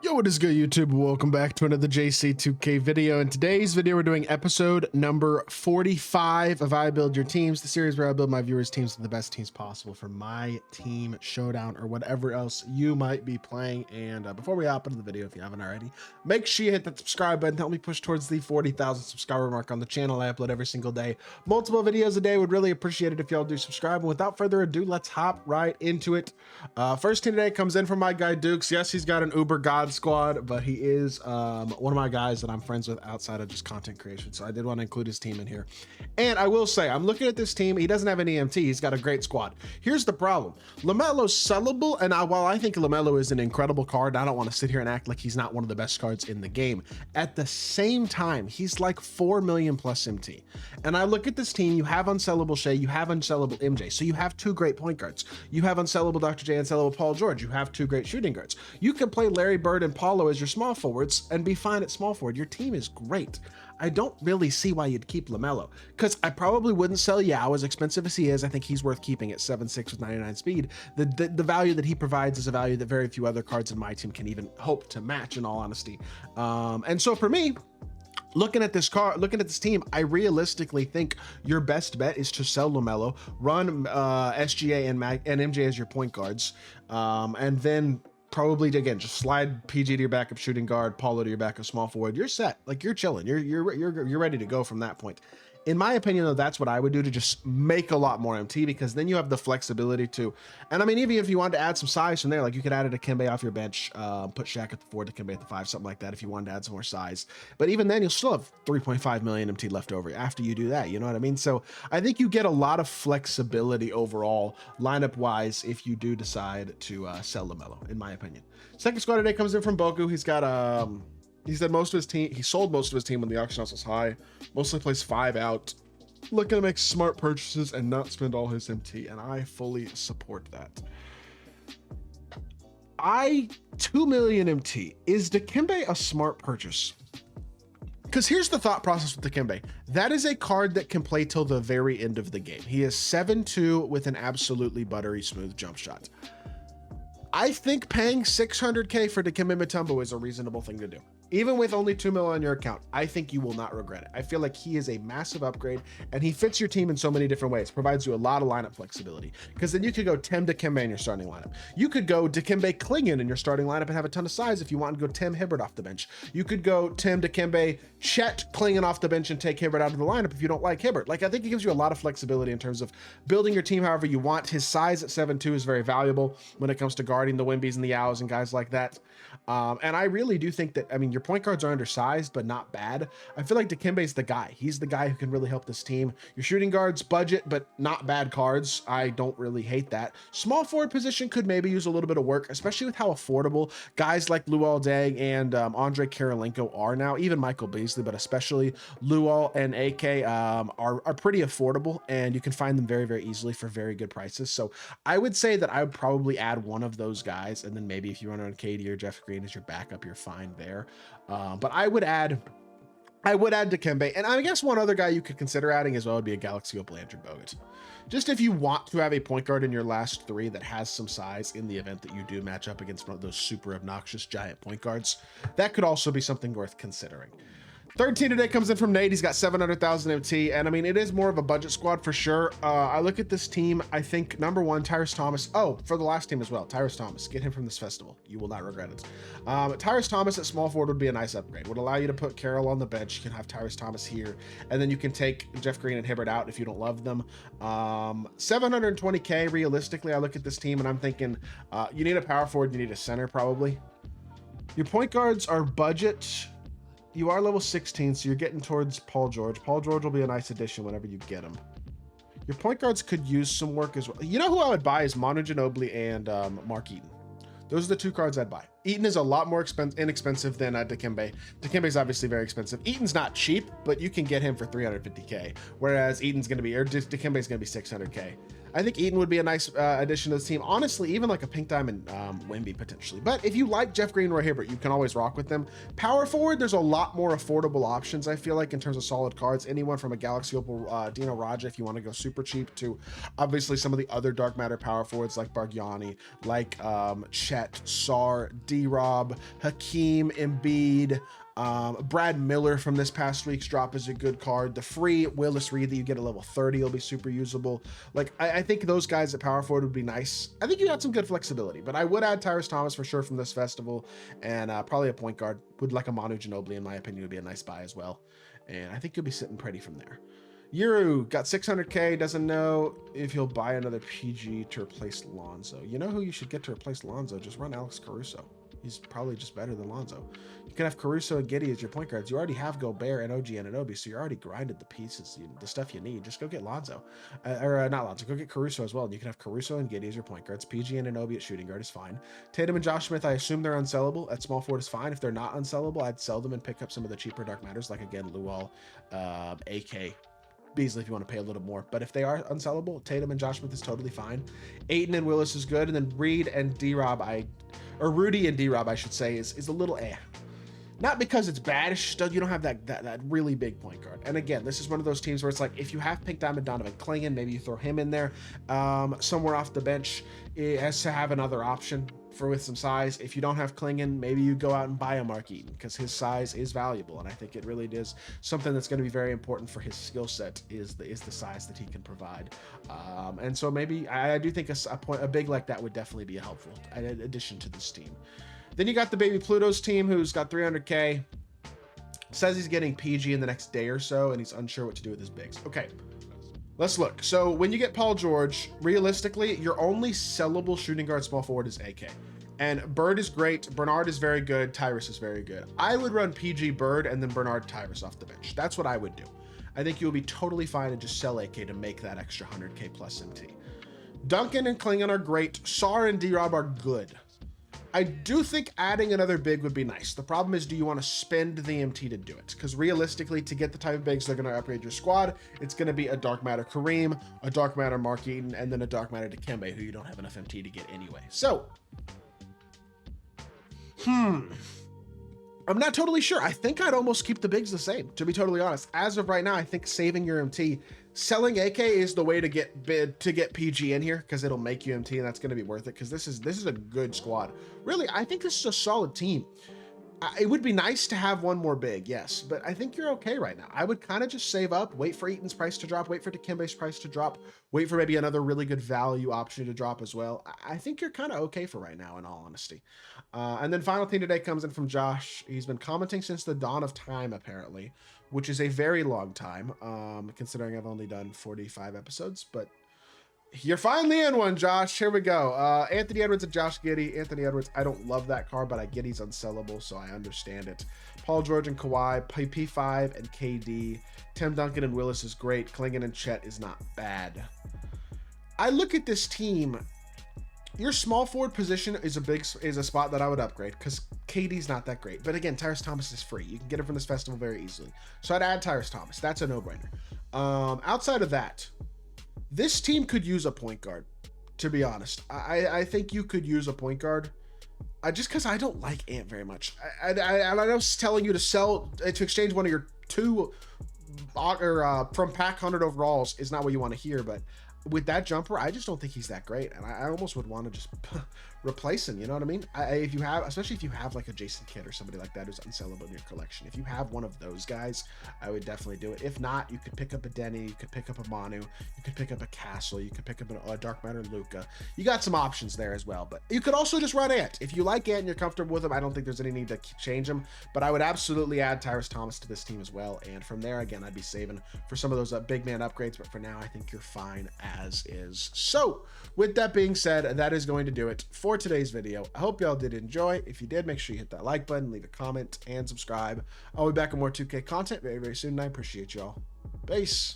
Yo, what is good, YouTube? Welcome back to another JC2K video. In today's video, we're doing episode number 45 of I Build Your Teams, the series where I build my viewers' teams to the best teams possible for my team showdown or whatever else you might be playing. And before we hop into the video, if you haven't already, make sure you hit that subscribe button. Help me push towards the 40,000 subscriber mark on the channel. I upload every single day, multiple videos a day. Would really appreciate it if y'all do subscribe. And without further ado, let's hop right into it. First team today comes in from my guy Dukes. Yes, he's got an Uber God squad, but he is one of my guys that I'm friends with outside of just content creation, so I did want to include his team in here. And I will say, I'm looking at this team. He doesn't have any EMT. He's got a great squad. Here's the problem: LaMelo's sellable, and while I think LaMelo is an incredible card, I don't want to sit here and act like he's not one of the best cards in the game. At the same time, he's like 4 million plus MT. And I look at this team. You have unsellable Shea, you have unsellable MJ, so you have two great point guards. You have unsellable Dr. J, unsellable Paul George. You have two great shooting guards. You can play Larry Bird and Paulo as your small forwards and be fine at small forward. Your team is great. I don't really see why you'd keep LaMelo, because I probably wouldn't sell Yao, as expensive as he is. I think he's worth keeping at 7'6" with 99 speed. The value that he provides is a value that very few other cards in my team can even hope to match, in all honesty. And so for me, looking at this team, I realistically think your best bet is to sell LaMelo, run SGA and MJ as your point guards, and then probably again just slide PG to your backup shooting guard, Paulo to your backup small forward. You're set. Like, you're chilling. You're ready to go from that point. In my opinion, though, that's what I would do to just make a lot more MT, because then you have the flexibility to, and I mean, even if you wanted to add some size from there, like you could add a Dikembe off your bench, put Shaq at the 4, Dikembe at the 5, something like that, if you wanted to add some more size. But even then, you'll still have 3.5 million MT left over after you do that. You know what I mean? So I think you get a lot of flexibility overall, lineup-wise, if you do decide to sell LaMelo, in my opinion. Second squad today comes in from Boku. He's got he said most of his team, he sold most of his team when the auction house was high, mostly plays 5 out, looking to make smart purchases and not spend all his MT, and I fully support that. 2 million MT. Is Dikembe a smart purchase? Because here's the thought process with Dikembe. That is a card that can play till the very end of the game. He is 7'2" with an absolutely buttery smooth jump shot. I think paying 600K for Dikembe Mutombo is a reasonable thing to do. Even with only 2 mil on your account, I think you will not regret it. I feel like he is a massive upgrade, and he fits your team in so many different ways. Provides you a lot of lineup flexibility, because then you could go Tim Dikembe in your starting lineup. You could go Dikembe Klingon in your starting lineup and have a ton of size if you want to go Tim Hibbert off the bench. You could go Tim Dikembe, Chet Klingon off the bench and take Hibbert out of the lineup if you don't like Hibbert. Like, I think it gives you a lot of flexibility in terms of building your team however you want. His size at 7'2" is very valuable when it comes to guarding the Wimbies and the Yaos and guys like that. And I really do think that, I mean, your point guards are undersized, but not bad. I feel like Dikembe's the guy. He's the guy who can really help this team. Your shooting guards, budget, but not bad cards. I don't really hate that. Small forward position could maybe use a little bit of work, especially with how affordable guys like Luol Deng and Andre Kirilenko are now. Even Michael Beasley, but especially Luol and AK are pretty affordable, and you can find them very, very easily for very good prices. So I would say that I would probably add one of those guys, and then maybe if you run on KD or Jeff Green as your backup, you're fine there. But I would add Dikembe, and I guess one other guy you could consider adding as well would be a Galaxy Opal Andrew Bogut. Just if you want to have a point guard in your last 3 that has some size in the event that you do match up against one of those super obnoxious giant point guards, that could also be something worth considering. Third team today comes in from Nate. He's got 700,000 MT, and I mean, it is more of a budget squad for sure. I look at this team, I think number 1, Tyrese Thomas. Oh, for the last team as well, Tyrese Thomas. Get him from this festival. You will not regret it. Tyrese Thomas at small forward would be a nice upgrade. Would allow you to put Carroll on the bench. You can have Tyrese Thomas here, and then you can take Jeff Green and Hibbert out if you don't love them. 720K, realistically, I look at this team and I'm thinking, you need a power forward, you need a center probably. Your point guards are budget. You are level 16, so you're getting towards Paul George. Paul George will be a nice addition whenever you get him. Your point guards could use some work as well. You know who I would buy is Manu Ginobili and Mark Eaton. Those are the 2 cards I'd buy. Eaton is a lot more inexpensive than Dikembe. Dikembe's obviously very expensive. Eaton's not cheap, but you can get him for 350K, whereas Eaton's going to be, or Dikembe's going to be 600K. I think Eaton would be a nice addition to this team. Honestly, even like a Pink Diamond Wemby potentially. But if you like Jeff Green, Roy Hibbert, you can always rock with them. Power forward, there's a lot more affordable options, I feel like, in terms of solid cards. Anyone from a Galaxy Opal Dino Raja, if you want to go super cheap, to obviously some of the other Dark Matter power forwards like Bargyani, like Chet, Sar, D-Rob, Hakeem, Embiid, Brad Miller from this past week's drop is a good card. The free Willis Reed that you get at level 30 will be super usable. Like, I think those guys at power forward would be nice. I think you got some good flexibility, but I would add Tyrese Thomas for sure from this festival, and probably a point guard. Would like a Manu Ginobili, in my opinion, would be a nice buy as well. And I think you'll be sitting pretty from there. Yuru got 600K, doesn't know if he'll buy another PG to replace Lonzo. You know who you should get to replace Lonzo? Just run Alex Caruso. He's probably just better than Lonzo. You can have Caruso and Giddey as your point guards. You already have Gobert and OG Anunoby, so you're already grinded the pieces, the stuff you need. Just go get Lonzo. Not Lonzo, go get Caruso as well. And you can have Caruso and Giddey as your point guards. PG and Anunoby at shooting guard is fine. Tatum and Josh Smith, I assume they're unsellable. At small forward is fine. If they're not unsellable, I'd sell them and pick up some of the cheaper Dark Matters, like, again, Luol, AK, Beasley if you want to pay a little more. But if they are unsellable, Tatum and Josh Smith is totally fine. Aiton and Willis is good. And then Reed and D-Rob, Rudy and D-Rob, I should say, is a little Not because it's bad, it's just you don't have that really big point guard. And again, this is one of those teams where it's like, if you have Pink Diamond Donovan Clingan, maybe you throw him in there somewhere off the bench. It has to have another option with some size. If you don't have Clingan, maybe you go out and buy a Mark Eaton, because his size is valuable, and I think it really is something that's going to be very important for his skill set is the size that he can provide. And so maybe I do think a big like that would definitely be a helpful addition to this team. Then you got the Baby Pluto's team, who's got 300K. Says he's getting PG in the next day or so, and he's unsure what to do with his bigs. Okay, let's look. So when you get Paul George, realistically, your only sellable shooting guard small forward is AK. And Bird is great. Bernard is very good. Tyrese is very good. I would run PG Bird and then Bernard Tyrese off the bench. That's what I would do. I think you'll be totally fine and just sell AK to make that extra 100K plus MT. Duncan and Clingan are great. Sar and D-Rob are good. I do think adding another big would be nice. The problem is, do you want to spend the MT to do it? Because realistically, to get the type of bigs that are going to upgrade your squad, it's going to be a Dark Matter Kareem, a Dark Matter Mark Eaton, and then a Dark Matter Dikembe, who you don't have enough MT to get anyway. So, I'm not totally sure. I think I'd almost keep the bigs the same, to be totally honest. As of right now, I think saving your MT, selling AK is the way to get PG in here, because it'll make you MT, and that's going to be worth it, because this is a good squad. Really, I think this is a solid team. It would be nice to have one more big, yes, but I think you're okay right now. I would kind of just save up, wait for Eaton's price to drop, wait for Dikembe's price to drop, wait for maybe another really good value option to drop as well. I think you're kind of okay for right now, in all honesty. And then final thing today comes in from Josh. He's been commenting since the dawn of time, apparently, which is a very long time, considering I've only done 45 episodes, but you're finally in one, Josh. Here we go. Anthony Edwards and Josh Giddey. Anthony Edwards, I don't love that card, but I get he's unsellable, so I understand it. Paul George and Kawhi, P5 and KD. Tim Duncan and Willis is great. Clingan and Chet is not bad. I look at this team. Your small forward position is a spot that I would upgrade, because KD's not that great. But again, Tyrese Thomas is free. You can get him from this festival very easily. So I'd add Tyrese Thomas. That's a no-brainer. Outside of that, this team could use a point guard, to be honest. I think you could use a point guard. Just because I don't like Ant very much. I know telling you to exchange one of your two from pack 100 overalls is not what you want to hear, but with that jumper, I just don't think he's that great, and I almost would want to just replace him. You know what I mean? If you have, especially if you have like a Jason Kidd or somebody like that who's unsellable in your collection, if you have one of those guys, I would definitely do it. If not, you could pick up a Denny, you could pick up a Manu, you could pick up a Castle, you could pick up a Dark Matter Luka. You got some options there as well, but you could also just run Ant. If you like Ant and you're comfortable with him, I don't think there's any need to change him, but I would absolutely add Tyrese Thomas to this team as well. And from there, again, I'd be saving for some of those big man upgrades, but for now, I think you're fine as is. So with that being said, that is going to do it for today's video. I hope y'all did enjoy. If you did, make sure you hit that like button, leave a comment, and subscribe. I'll be back with more 2K content very, very soon, and I appreciate y'all. Peace.